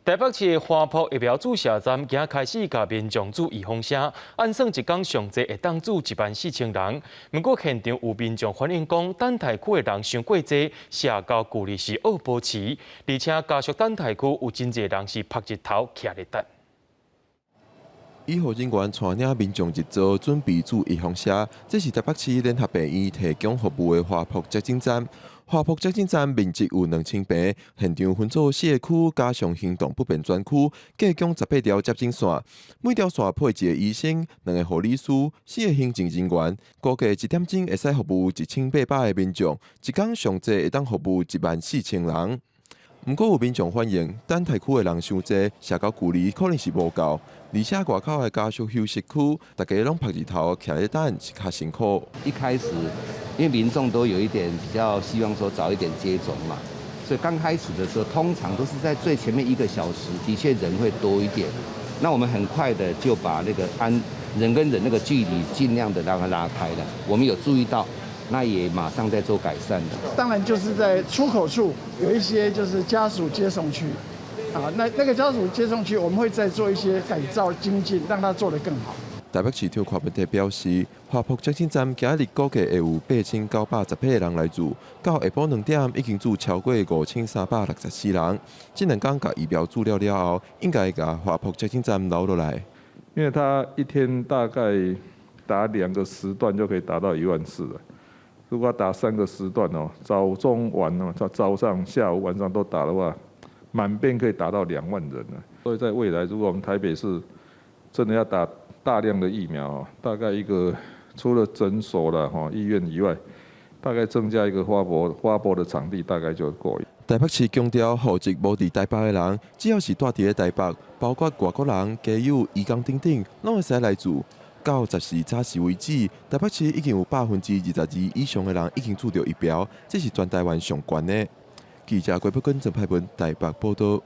台北市的花圃疫苗注射站今开始甲民众注预防针，按算一天上济会当注14000人。不过现场有民众反映讲，等待区的人伤过济，社交距离是恶保持，而且加速等待区有真侪人是晒日头徛咧等。医护人员带领民众一组准备注预防针，这是台北市联合病院提供服务的花圃接种站。花圃接种站面积有2000平，现场分做4个区，加上行动不便专区，计共18条接种线，每条线配一个医生、2个护理师、4个行政人员，估计1点钟会使服务1800个民众，一天上济会当服务14000人。不过有民众反映，等待区的人伤济，社交距离可能是无够，而且外口的家属休息区，大家拢晒日头徛咧等是较辛苦。一开始，因为民众都有一点比较希望说早一点接种嘛，所以刚开始的时候，通常都是在最前面1个小时，的确人会多一点。那我们很快的就把那个人跟人那个距离尽量的让它拉开了。我们有注意到。那也马上在做改善的。当然就是在出口处有一些就是家属接送区，那个家属接送区我们会再做一些改造精进，让它做得更好。台北市长柯文哲表示，花圃接种站今日估计会有8918个人来住，到下晡2点已经住超过5364人。这2天甲疫苗注了了后，应该甲花圃接种站留落来。因为他一天大概打2个时段就可以达到14000了。如果打3个时段哦，早中晚哦，早上、下午、晚上都打的话，满编可以达到2万人了。所以在未来，如果我们台北市真的要打大量的疫苗哦，大概一个除了诊所啦、医院以外，大概增加一个花博的场地，大概就够。台北市强调，户籍无伫台北的人，只要是住伫咧台北，包括外国人、家友、移工等等，拢会使来住。到10时早时为止，台北市已经有22%以上的人已经注到疫苗，这是全台湾上悬的。记者郭北根、郑派文台北报道。